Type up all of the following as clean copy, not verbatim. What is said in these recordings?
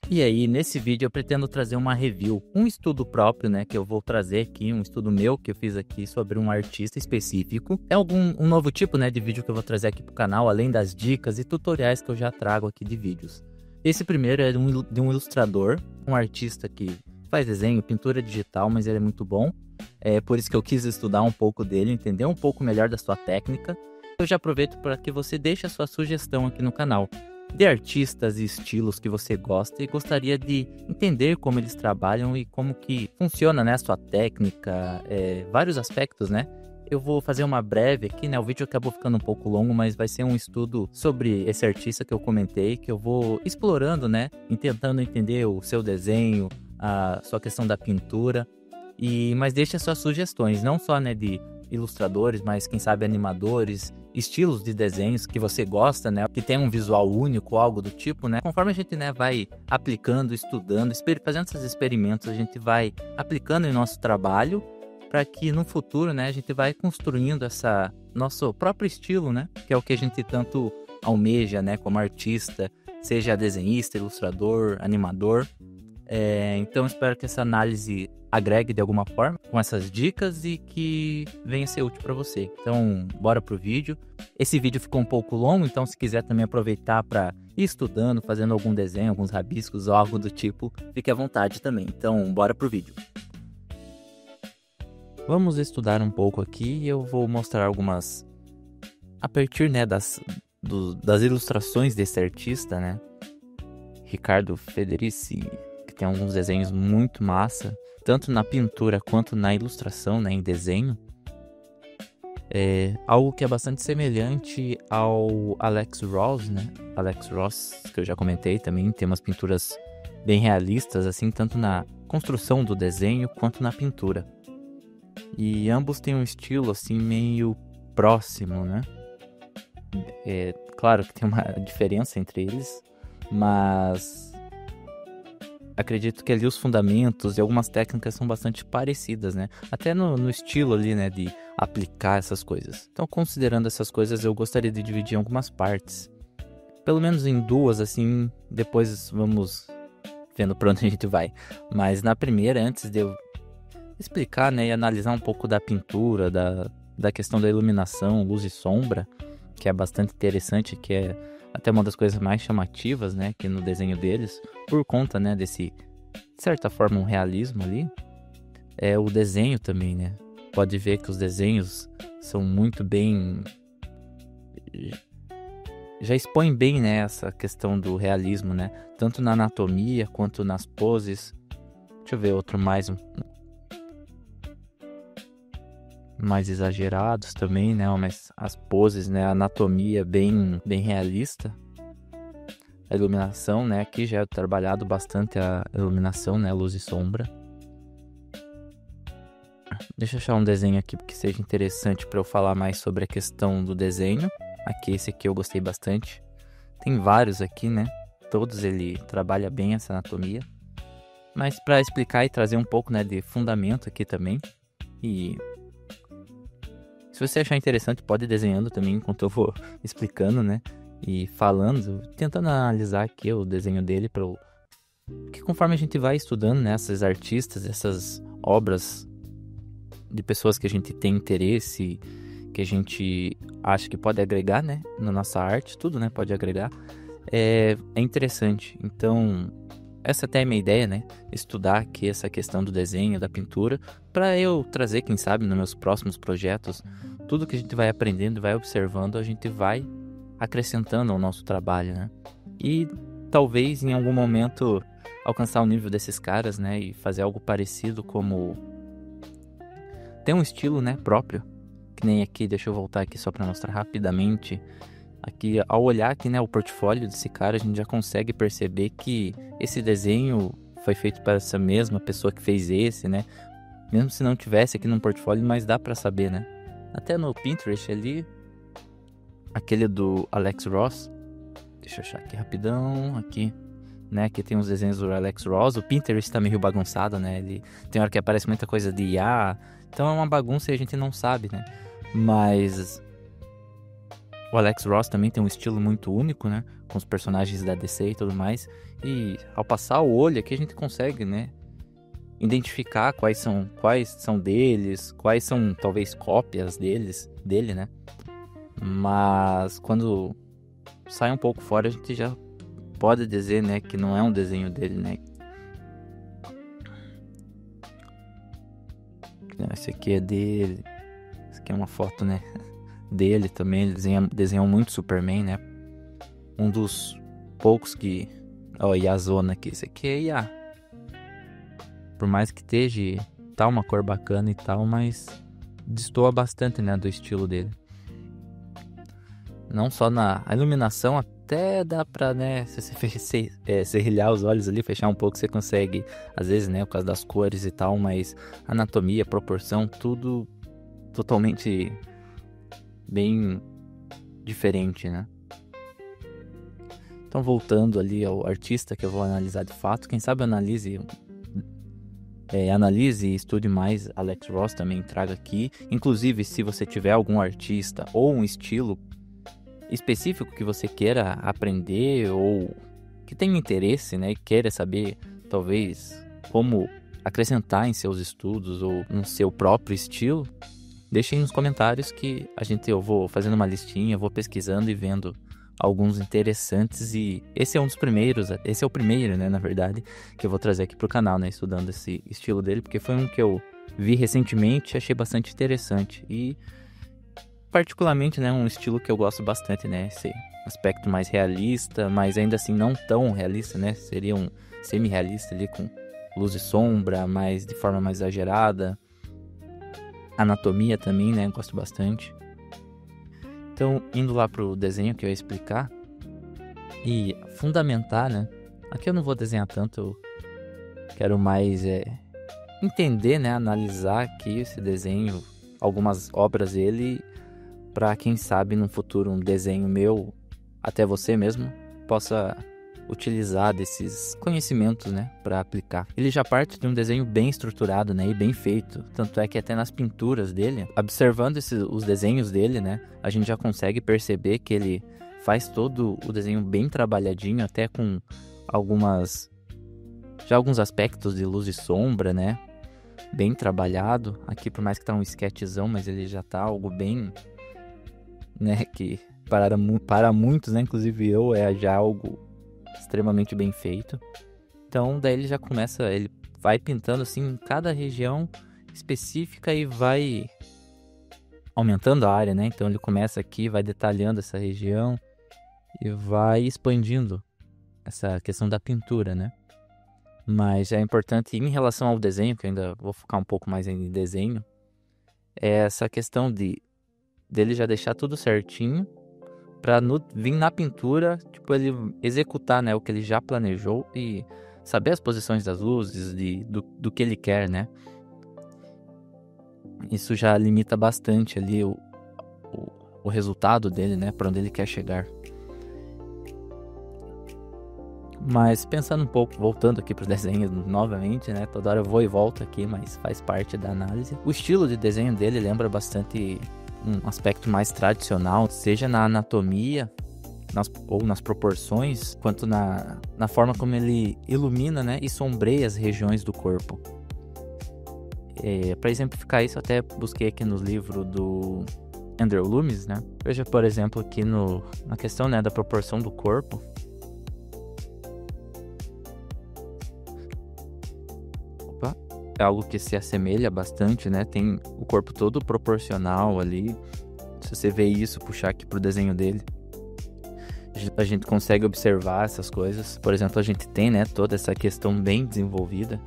E aí, nesse vídeo eu pretendo trazer uma review, um estudo próprio, né, que eu vou trazer aqui, um estudo meu que eu fiz aqui sobre um artista específico. É um novo tipo, né, de vídeo que eu vou trazer aqui pro canal, além das dicas e tutoriais que eu já trago aqui de vídeos. Esse primeiro é de um ilustrador, um artista que faz desenho, pintura digital, mas ele é muito bom. É por isso que eu quis estudar um pouco dele, entender um pouco melhor da sua técnica. Eu já aproveito para que você deixe a sua sugestão aqui no canal, de artistas e estilos que você gosta e gostaria de entender como eles trabalham e como que funciona, né, a sua técnica, vários aspectos, né? Eu vou fazer uma breve aqui, né? O vídeo acabou ficando um pouco longo, mas vai ser um estudo sobre esse artista que eu comentei, que eu vou explorando, né? E tentando entender o seu desenho, a sua questão da pintura. Mas deixe as suas sugestões, não só, né, de ilustradores, mas quem sabe animadores, estilos de desenhos que você gosta, né, que tem um visual único, algo do tipo, né. Conforme a gente, né, vai aplicando, estudando, fazendo esses experimentos, a gente vai aplicando em nosso trabalho para que no futuro, né, a gente vai construindo essa nosso próprio estilo, né, que é o que a gente tanto almeja, né, como artista, seja desenhista, ilustrador, animador. Então espero que essa análise agregue de alguma forma com essas dicas e que venha ser útil para você. Então, bora pro vídeo. Esse vídeo ficou um pouco longo, então se quiser também aproveitar para ir estudando, fazendo algum desenho, alguns rabiscos ou algo do tipo, fique à vontade também. Então, bora pro vídeo. Vamos estudar um pouco aqui e eu vou mostrar algumas a partir, né, das ilustrações desse artista, né? Ricardo Federici, que tem alguns desenhos muito massa, tanto na pintura quanto na ilustração, né, em desenho. Algo que é bastante semelhante ao Alex Ross, né? Alex Ross, que eu já comentei também, tem umas pinturas bem realistas, assim, tanto na construção do desenho quanto na pintura. E ambos têm um estilo, assim, meio próximo, né? Claro que tem uma diferença entre eles, mas acredito que ali os fundamentos e algumas técnicas são bastante parecidas, né? Até no estilo ali, né, de aplicar essas coisas. Então, considerando essas coisas, eu gostaria de dividir em algumas partes. Pelo menos em duas, assim, depois vamos vendo pra onde a gente vai. Mas na primeira, antes de eu explicar, né, e analisar um pouco da pintura, da questão da iluminação, luz e sombra, que é bastante interessante, que é até uma das coisas mais chamativas, né, que no desenho deles, por conta, né, desse, de certa forma, um realismo ali, é o desenho também, né, pode ver que os desenhos são muito bem, já expõem bem, né, essa questão do realismo, né, tanto na anatomia quanto nas poses. Deixa eu ver outro mais exagerados também, né, mas as poses, né, a anatomia bem realista. A iluminação, né, aqui já é trabalhado bastante a iluminação, né, luz e sombra. Deixa eu achar um desenho aqui que seja interessante para eu falar mais sobre a questão do desenho. Aqui, esse aqui eu gostei bastante. Tem vários aqui, né, todos ele trabalha bem essa anatomia. Mas para explicar e trazer um pouco, né, de fundamento aqui também. E se você achar interessante, pode ir desenhando também enquanto eu vou explicando, né? E falando, tentando analisar aqui o desenho dele, porque conforme a gente vai estudando, né, essas artistas, essas obras de pessoas que a gente tem interesse, que a gente acha que pode agregar, né, na nossa arte, tudo, né, pode agregar, é interessante. Então, essa até é a minha ideia, né, estudar aqui essa questão do desenho, da pintura, para eu trazer, quem sabe, nos meus próximos projetos, tudo que a gente vai aprendendo, vai observando, a gente vai acrescentando ao nosso trabalho, né? E talvez em algum momento alcançar o nível desses caras, né? E fazer algo parecido, como tem um estilo, né, próprio, que nem aqui. Deixa eu voltar aqui só para mostrar rapidamente. Aqui, ao olhar aqui, né, o portfólio desse cara, a gente já consegue perceber que esse desenho foi feito para essa mesma pessoa que fez esse, né? Mesmo se não tivesse aqui no portfólio, mas dá para saber, né? Até no Pinterest ali, aquele do Alex Ross, deixa eu achar aqui rapidão, aqui, né, aqui tem uns desenhos do Alex Ross. O Pinterest tá meio bagunçado, né, ele tem hora que aparece muita coisa de IA, então é uma bagunça e a gente não sabe, né, mas O Alex Ross também tem um estilo muito único, né? Com os personagens da DC e tudo mais. E ao passar o olho aqui a gente consegue, né? Identificar quais são deles, quais são talvez cópias dele, né? Mas quando sai um pouco fora a gente já pode dizer, né, que não é um desenho dele, né? Esse aqui é dele. Esse aqui é uma foto, né, dele também. Ele desenhou muito Superman, né? Um dos poucos que... Ó, Yazona aqui. Esse aqui é IA. Por mais que esteja... Tá uma cor bacana e tal, mas... destoa bastante, né, do estilo dele. Não só na iluminação, até dá pra, né, se você serrilhar os olhos ali, fechar um pouco, você consegue, às vezes, né, por causa das cores e tal, mas anatomia, proporção, tudo totalmente bem diferente, né? Então, voltando ali ao artista que eu vou analisar de fato, quem sabe eu analise e estude mais Alex Ross, também traga aqui. Inclusive, se você tiver algum artista ou um estilo específico que você queira aprender ou que tenha interesse, né, e queira saber talvez como acrescentar em seus estudos ou no seu próprio estilo, deixem nos comentários que eu vou fazendo uma listinha, vou pesquisando e vendo alguns interessantes, e esse é o primeiro, né, na verdade, que eu vou trazer aqui pro canal, né, estudando esse estilo dele, porque foi um que eu vi recentemente e achei bastante interessante, e particularmente, né, um estilo que eu gosto bastante, né, esse aspecto mais realista, mas ainda assim não tão realista, né, seria um semi-realista ali com luz e sombra, mas de forma mais exagerada, anatomia também, né, gosto bastante. Então, indo lá pro desenho que eu ia explicar e fundamentar, né, aqui eu não vou desenhar tanto, eu quero mais entender, né, analisar aqui esse desenho, algumas obras dele, para quem sabe no futuro um desenho meu, até você mesmo, possa utilizar desses conhecimentos, né, para aplicar. Ele já parte de um desenho bem estruturado, né, e bem feito, tanto é que até nas pinturas dele, observando os desenhos dele, né, a gente já consegue perceber que ele faz todo o desenho bem trabalhadinho, até com alguns aspectos de luz e sombra, né, bem trabalhado. Aqui, por mais que tá um sketchzão, mas ele já tá algo bem, né, que para muitos, né, inclusive eu, é já algo extremamente bem feito. Então daí ele já começa, ele vai pintando assim cada região específica e vai aumentando a área, né? Então ele começa aqui, vai detalhando essa região e vai expandindo essa questão da pintura, né? Mas é importante em relação ao desenho, que eu ainda vou focar um pouco mais em desenho, é essa questão dele já deixar tudo certinho para vir na pintura, tipo, ele executar, né, o que ele já planejou e saber as posições das luzes, do que ele quer, né? Isso já limita bastante ali o resultado dele, né, para onde ele quer chegar. Mas pensando um pouco, voltando aqui para os desenhos novamente, né, toda hora eu vou e volto aqui, mas faz parte da análise. O estilo de desenho dele lembra bastante um aspecto mais tradicional, seja na anatomia ou nas proporções, quanto na forma como ele ilumina, né, e sombreia as regiões do corpo. Para exemplificar isso, até busquei aqui nos livros do Andrew Loomis, né? Veja, por exemplo, aqui na questão, né, da proporção do corpo. É algo que se assemelha bastante, né? Tem o corpo todo proporcional ali. Se você vê isso, puxar aqui pro desenho dele, a gente consegue observar essas coisas. Por exemplo, a gente tem, né, toda essa questão bem desenvolvida.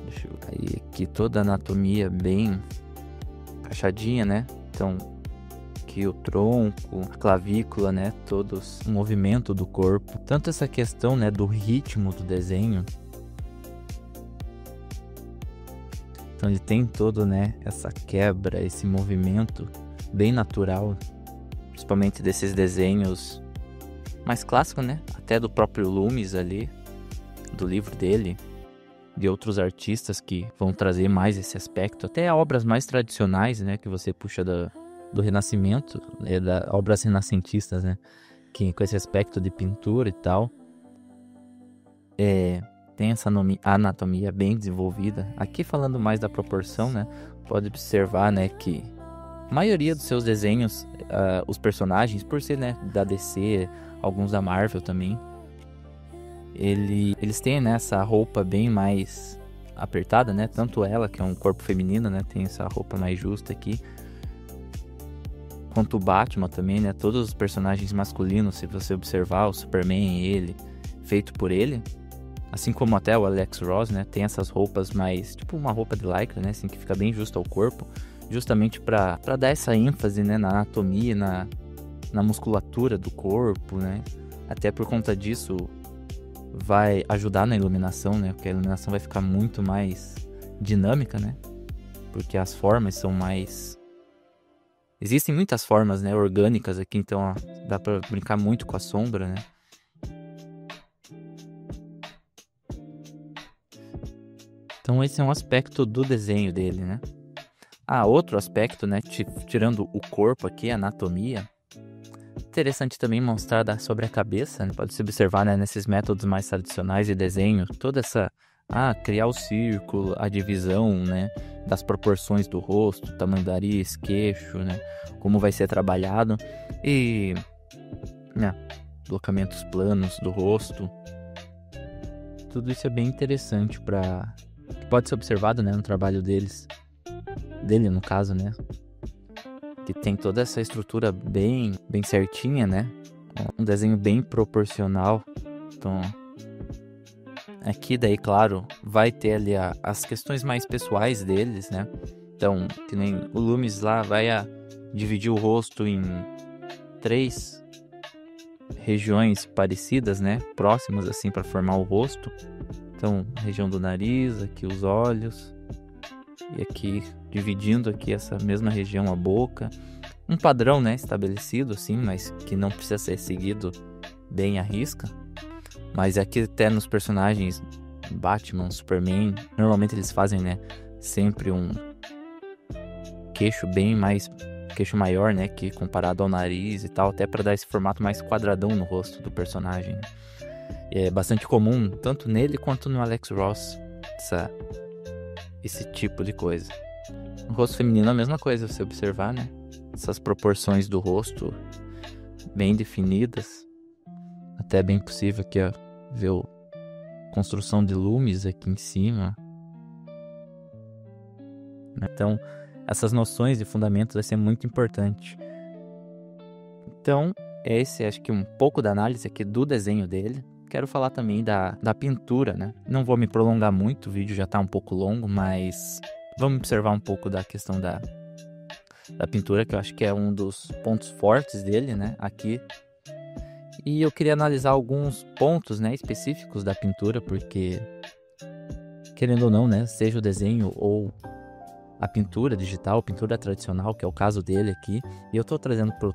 Deixa eu cair aqui, toda a anatomia bem encaixadinha, né? Então, aqui o tronco, a clavícula, né? Todos o movimento do corpo. Tanto essa questão, né, do ritmo do desenho. Então ele tem todo, né, essa quebra, esse movimento bem natural, principalmente desses desenhos mais clássicos, né, até do próprio Loomis ali, do livro dele, de outros artistas que vão trazer mais esse aspecto, até obras mais tradicionais, né, que você puxa do Renascimento, da obras renascentistas, né? Que com esse aspecto de pintura e tal, tem essa anatomia bem desenvolvida. Aqui falando mais da proporção, né? Pode observar, né, que a maioria dos seus desenhos, os personagens, por ser, né, da DC, alguns da Marvel também, eles têm, né, essa roupa bem mais apertada, né? Tanto ela, que é um corpo feminino, né, tem essa roupa mais justa aqui, quanto o Batman também, né? Todos os personagens masculinos, se você observar, o Superman, ele, feito por ele, assim como até o Alex Ross, né? Tem essas roupas mais, tipo uma roupa de lycra, né? Assim, que fica bem justa ao corpo, justamente para dar essa ênfase, né? Na anatomia, na musculatura do corpo, né? Até por conta disso, vai ajudar na iluminação, né? Porque a iluminação vai ficar muito mais dinâmica, né? Porque as formas são mais... Existem muitas formas, né, orgânicas aqui, então ó, dá pra brincar muito com a sombra, né? Então esse é um aspecto do desenho dele, né? Outro aspecto, né, tirando o corpo aqui, a anatomia, interessante também mostrar sobre a cabeça, né? Pode se observar, né, nesses métodos mais tradicionais de desenho, toda essa... criar o círculo, a divisão, né, das proporções do rosto, tamanho do nariz, queixo, né, como vai ser trabalhado e, né, deslocamentos planos do rosto. Tudo isso é bem interessante que pode ser observado, né, no trabalho dele no caso, né, que tem toda essa estrutura bem certinha, né, um desenho bem proporcional. Então aqui daí, claro, vai ter ali as questões mais pessoais deles, né? Então, que nem o Loomis lá vai dividir o rosto em 3 regiões parecidas, né? Próximas, assim, para formar o rosto. Então, a região do nariz, aqui os olhos. E aqui, dividindo aqui essa mesma região, a boca. Um padrão, né? Estabelecido, assim, mas que não precisa ser seguido bem à risca. Mas aqui até nos personagens Batman, Superman, normalmente eles fazem, né, sempre um queixo queixo maior, né, que comparado ao nariz e tal, até para dar esse formato mais quadradão no rosto do personagem. É bastante comum, tanto nele quanto no Alex Ross, esse tipo de coisa. No rosto feminino é a mesma coisa, você observar, né, essas proporções do rosto bem definidas. Até bem possível aqui, ó, ver a construção de Loomis aqui em cima. Então, essas noções de fundamentos vai ser muito importante. Então, esse acho que um pouco da análise aqui do desenho dele. Quero falar também da pintura, né? Não vou me prolongar muito, o vídeo já tá um pouco longo, mas vamos observar um pouco da questão da pintura, que eu acho que é um dos pontos fortes dele, né? Aqui. E eu queria analisar alguns pontos, né, específicos da pintura, porque, querendo ou não, né, seja o desenho ou a pintura digital, pintura tradicional, que é o caso dele aqui, e eu tô trazendo pro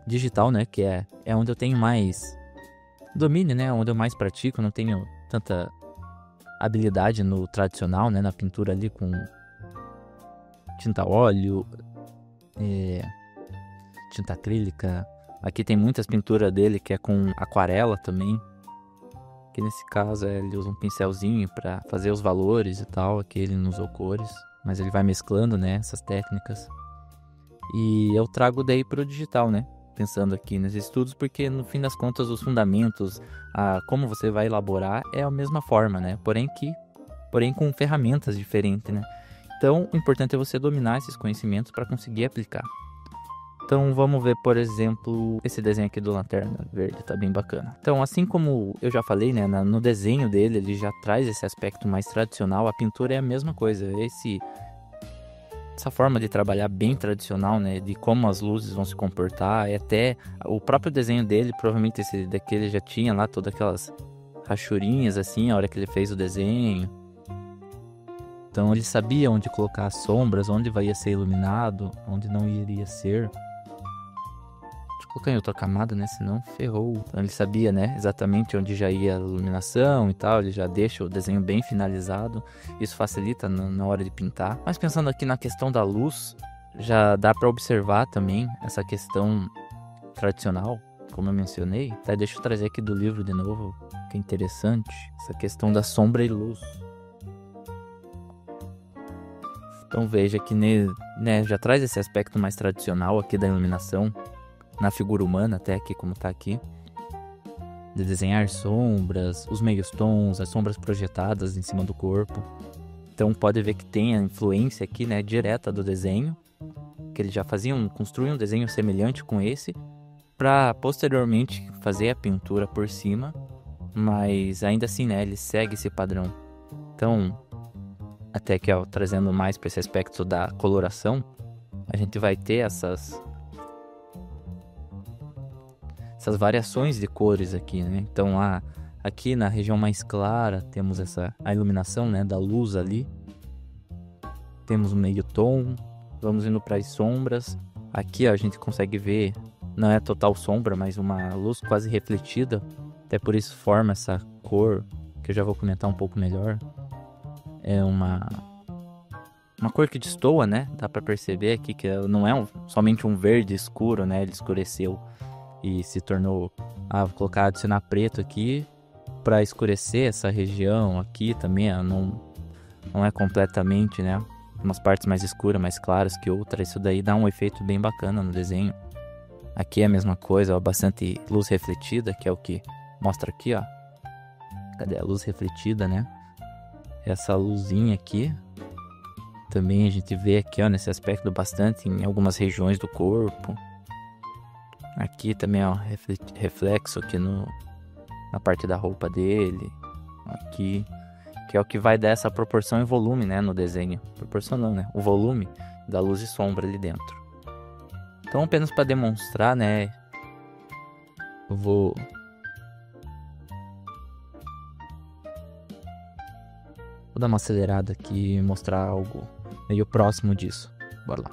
digital, né, que é onde eu tenho mais domínio, né, onde eu mais pratico, não tenho tanta habilidade no tradicional, né, na pintura ali com tinta óleo, tinta acrílica. Aqui tem muitas pinturas dele que é com aquarela também. Que nesse caso ele usa um pincelzinho para fazer os valores e tal. Aqui ele não usou cores, mas ele vai mesclando, né, essas técnicas. E eu trago daí pro digital, né? Pensando aqui nesses estudos, porque no fim das contas os fundamentos, como você vai elaborar é a mesma forma, né? Porém com ferramentas diferentes, né? Então o importante é você dominar esses conhecimentos para conseguir aplicar. Então vamos ver, por exemplo, esse desenho aqui do Lanterna Verde, tá bem bacana. Então, assim como eu já falei, né, no desenho dele, ele já traz esse aspecto mais tradicional, a pintura é a mesma coisa, essa forma de trabalhar bem tradicional, né, de como as luzes vão se comportar, e até o próprio desenho dele, provavelmente esse daqui ele já tinha lá todas aquelas rachurinhas assim, a hora que ele fez o desenho. Então ele sabia onde colocar as sombras, onde vai ser iluminado, onde não iria ser. Colocar em outra camada, né? Senão ferrou. Então ele sabia, né? Exatamente onde já ia a iluminação e tal. Ele já deixa o desenho bem finalizado. Isso facilita na hora de pintar. Mas pensando aqui na questão da luz, já dá para observar também essa questão tradicional, como eu mencionei. Até deixa eu trazer aqui do livro de novo, que é interessante, essa questão da sombra e luz. Então veja que né, já traz esse aspecto mais tradicional aqui da iluminação, na figura humana até aqui, como tá aqui, de desenhar sombras, os meios tons, as sombras projetadas em cima do corpo. Então pode ver que tem a influência aqui, né, direta do desenho, que eles já construíam um desenho semelhante com esse, para posteriormente fazer a pintura por cima, mas ainda assim, né, ele segue esse padrão. Então, até que, ó, trazendo mais para esse aspecto da coloração, a gente vai ter essas variações de cores aqui, né? Então, aqui na região mais clara, temos a iluminação, né, da luz ali. Temos o meio tom, vamos indo para as sombras. Aqui, ó, a gente consegue ver, não é total sombra, mas uma luz quase refletida. Até por isso forma essa cor, que eu já vou comentar um pouco melhor. É uma cor que destoa, né? Dá para perceber aqui que não é somente um verde escuro, né? Ele escureceu e se tornou... vou colocar adicionar preto aqui para escurecer essa região aqui também. Não é completamente, né? Umas partes mais escuras, mais claras que outras. Isso daí dá um efeito bem bacana no desenho. Aqui é a mesma coisa, ó, bastante luz refletida, que é o que mostra aqui, ó. Cadê a luz refletida, né? Essa luzinha aqui. Também a gente vê aqui, ó, nesse aspecto bastante em algumas regiões do corpo. Aqui também, ó, reflexo aqui na parte da roupa dele. Aqui, que é o que vai dar essa proporção e volume, né, no desenho. Proporção não, né? O volume da luz e sombra ali dentro. Então, apenas para demonstrar, né, eu vou dar uma acelerada aqui e mostrar algo meio próximo disso. Bora lá.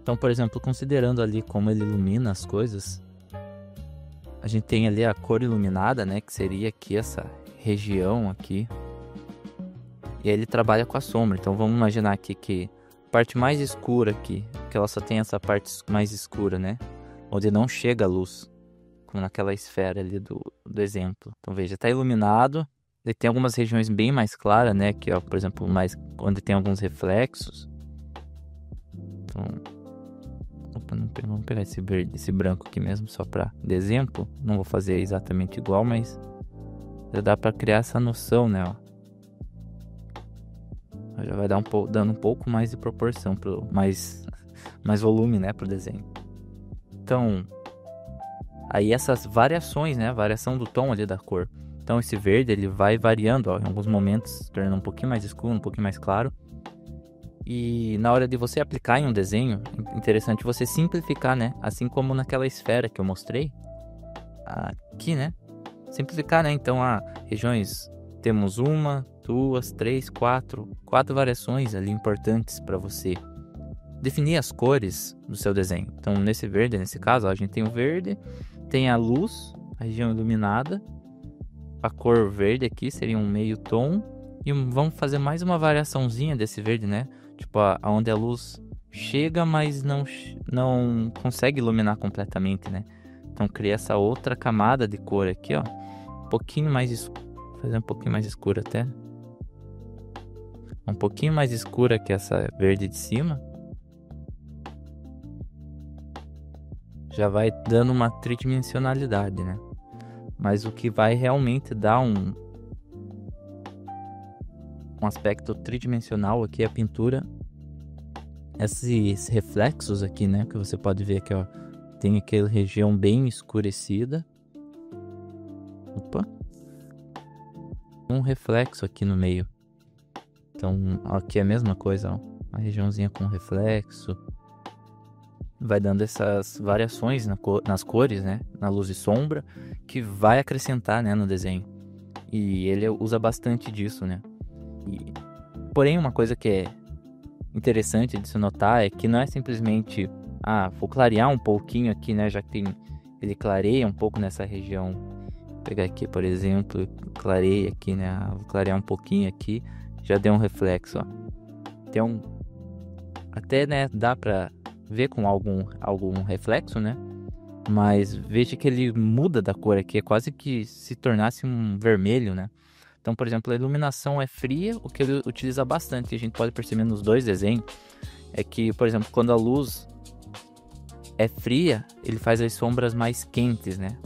Então, por exemplo, considerando ali como ele ilumina as coisas, a gente tem ali a cor iluminada, né, que seria aqui essa região aqui. E aí ele trabalha com a sombra. Então vamos imaginar aqui que a parte mais escura aqui, que ela só tem essa parte mais escura, né, onde não chega a luz, como naquela esfera ali do exemplo. Então veja, está iluminado. Ele tem algumas regiões bem mais claras, né, que ó, por exemplo, mais onde tem alguns reflexos. Então, vamos pegar esse verde, esse branco aqui mesmo, só para de exemplo. Não vou fazer exatamente igual, mas já dá para criar essa noção, né, ó. Já vai dar dando um pouco mais de proporção, mais volume, né, pro desenho. Então, aí essas variações, né, variação do tom ali da cor. Então esse verde, ele vai variando, ó, em alguns momentos, tornando um pouquinho mais escuro, um pouquinho mais claro. E na hora de você aplicar em um desenho, é interessante você simplificar, né, assim como naquela esfera que eu mostrei aqui, né, simplificar, né. Então, regiões, temos 1, 2, 3, 4 variações ali importantes para você definir as cores do seu desenho. Então, nesse verde, nesse caso, ó, a gente tem o verde, tem a luz, a região iluminada, a cor verde aqui seria um meio tom, e vamos fazer mais uma variaçãozinha desse verde, né? Tipo, onde a luz chega, mas não consegue iluminar completamente, né? Então, cria essa outra camada de cor aqui, ó, um pouquinho mais escuro, fazer um pouquinho mais escura até. Um pouquinho mais escura que essa verde de cima. Já vai dando uma tridimensionalidade, né? Mas o que vai realmente dar um aspecto tridimensional aqui é a pintura. Esses reflexos aqui, né? Que você pode ver aqui, ó. Tem aquela região bem escurecida. Opa! Um reflexo aqui no meio. Então, aqui é a mesma coisa, ó. Uma regiãozinha com reflexo. Vai dando essas variações nas cores, né? Na luz e sombra, que vai acrescentar, né, no desenho. E ele usa bastante disso, né? Porém, uma coisa que é interessante de se notar é que não é simplesmente, vou clarear um pouquinho aqui, né? Já que ele clareia um pouco nessa região. Vou pegar aqui, por exemplo, clareia aqui, né? Vou clarear um pouquinho aqui, já deu um reflexo, ó. tem até, né, dá pra ver com algum reflexo, né? Mas veja que ele muda da cor aqui, é quase que se tornasse um vermelho, né? Então, por exemplo, a iluminação é fria, o que ele utiliza bastante, a gente pode perceber nos dois desenhos, é que, por exemplo, quando a luz é fria, ele faz as sombras mais quentes, né?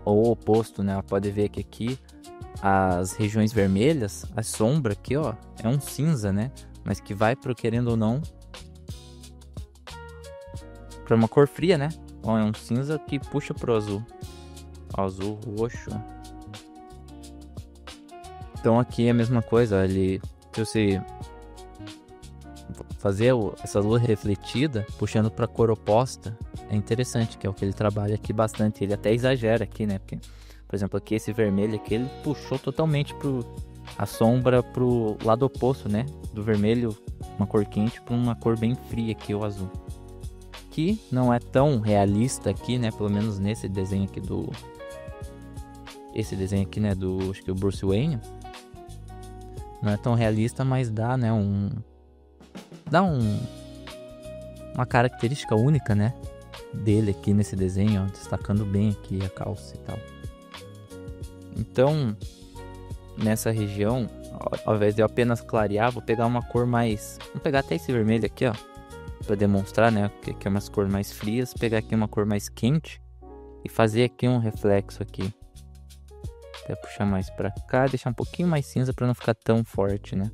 Ou o oposto, né? Pode ver que aqui as regiões vermelhas, a sombra aqui, ó, é um cinza, né? Mas que vai pro, querendo ou não, para uma cor fria, né? Ó, é um cinza que puxa pro azul. Azul, roxo. Então aqui é a mesma coisa, ó, se você fazer essa luz refletida, puxando para cor oposta, é interessante, que é o que ele trabalha aqui bastante. Ele até exagera aqui, né? Porque, por exemplo, aqui esse vermelho aqui, ele puxou totalmente a sombra pro lado oposto, né? Do vermelho, uma cor quente, para uma cor bem fria aqui, o azul. Que não é tão realista aqui, né? Pelo menos nesse desenho aqui esse desenho aqui, né? Acho que o Bruce Wayne. Não é tão realista, mas dá, né? Uma característica única, né? Dele aqui nesse desenho, ó, destacando bem aqui a calça e tal. Então, nessa região, ao invés de eu apenas clarear, vou pegar uma cor mais... Vou pegar até esse vermelho aqui, ó, pra demonstrar, né? Que é umas cores mais frias. Pegar aqui uma cor mais quente e fazer aqui um reflexo aqui. Até puxar mais pra cá, deixar um pouquinho mais cinza pra não ficar tão forte, né?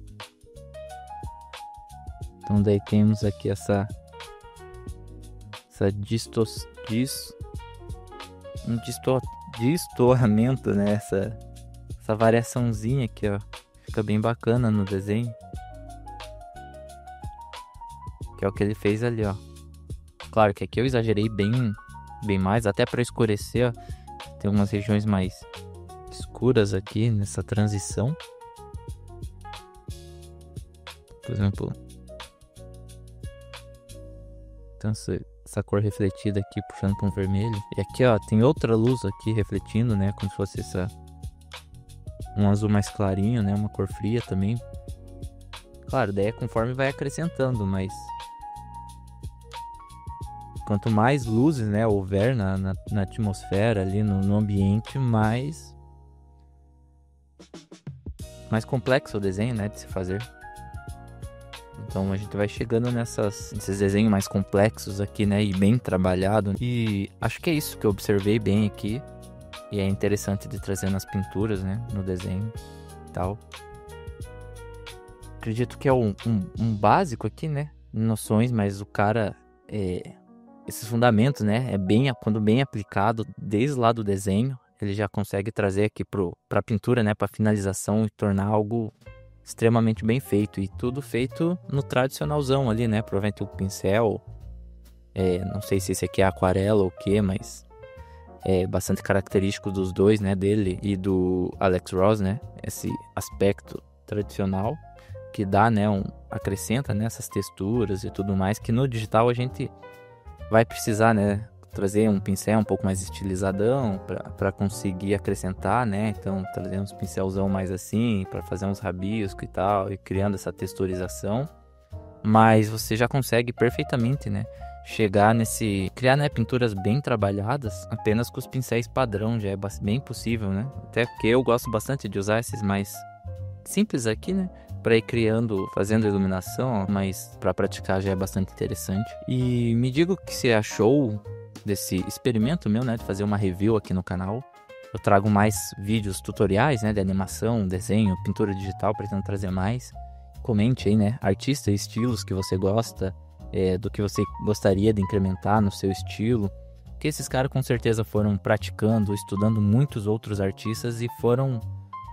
Então daí temos aqui essa destoamento, né? Essa variaçãozinha aqui, ó. Fica bem bacana no desenho. Que é o que ele fez ali, ó. Claro que aqui eu exagerei bem mais, até para escurecer, ó. Tem umas regiões mais escuras aqui nessa transição. Por exemplo, então essa cor refletida aqui puxando para um vermelho. E aqui, ó, tem outra luz aqui refletindo, né? Como se fosse um azul mais clarinho, né? Uma cor fria também. Claro, daí é conforme vai acrescentando, mas quanto mais luzes, né, houver na atmosfera ali, no ambiente, mais complexo o desenho, né, de se fazer. Então a gente vai chegando nesses desenhos mais complexos aqui, né, e bem trabalhado. E acho que é isso que eu observei bem aqui. E é interessante de trazer nas pinturas, né, no desenho e tal. Acredito que é um básico aqui, né, noções, mas o cara, esses fundamentos, né, quando bem aplicado, desde lá do desenho, ele já consegue trazer aqui pra pintura, né, pra finalização e tornar algo extremamente bem feito. E tudo feito no tradicionalzão ali, né, provavelmente o pincel, não sei se esse aqui é aquarela ou o que, mas é bastante característico dos dois, né, dele e do Alex Ross, né, esse aspecto tradicional que dá, né, acrescenta, né, essas texturas e tudo mais, que no digital a gente vai precisar, né, trazer um pincel um pouco mais estilizadão para conseguir acrescentar, né? Então trazer uns pincelzão mais assim para fazer uns rabiscos e tal, e criando essa texturização. Mas você já consegue perfeitamente, né, criar, né, pinturas bem trabalhadas apenas com os pincéis padrão, já é bem possível, né? Até porque eu gosto bastante de usar esses mais simples aqui, né, para ir fazendo iluminação, mas para praticar já é bastante interessante. E me diga o que você achou desse experimento meu, né, de fazer uma review aqui no canal. Eu trago mais vídeos tutoriais, né, de animação, desenho, pintura digital, pretendo trazer mais. Comente aí, né, artistas e estilos que você gosta, do que você gostaria de incrementar no seu estilo. Porque esses caras com certeza foram praticando, estudando muitos outros artistas e foram,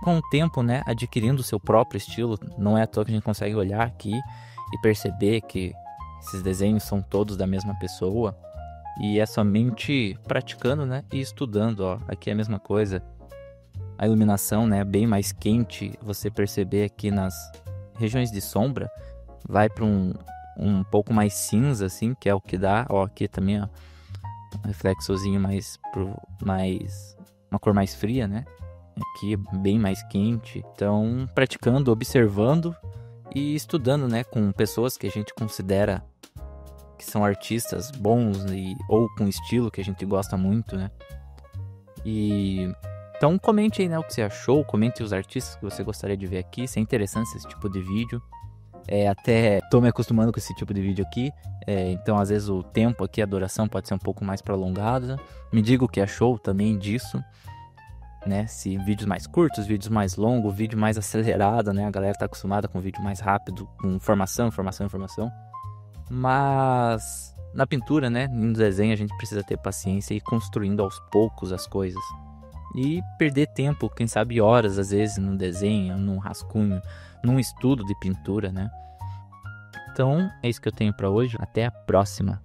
com o tempo, né, adquirindo o seu próprio estilo. Não é à toa que a gente consegue olhar aqui e perceber que esses desenhos são todos da mesma pessoa. E é somente praticando, né, e estudando, ó. Aqui é a mesma coisa. A iluminação, né, bem mais quente. Você perceber aqui nas regiões de sombra, vai para um pouco mais cinza, assim, que é o que dá. Ó, aqui também, ó, um reflexozinho uma cor mais fria, né. Aqui bem mais quente. Então, praticando, observando e estudando, né, com pessoas que a gente considera que são artistas bons ou com estilo que a gente gosta muito, né? E então comente aí, né, o que você achou, comente os artistas que você gostaria de ver aqui, se é interessante esse tipo de vídeo. Até tô me acostumando com esse tipo de vídeo aqui, então às vezes o tempo aqui, a duração pode ser um pouco mais prolongada. Me diga o que achou também disso, né? Se vídeos mais curtos, vídeos mais longos, vídeo mais acelerado, né? A galera tá acostumada com vídeo mais rápido, com informação. Mas na pintura, né, no desenho, a gente precisa ter paciência e ir construindo aos poucos as coisas. E perder tempo, quem sabe horas, às vezes, no desenho, num rascunho, num estudo de pintura, né? Então, é isso que eu tenho pra hoje. Até a próxima!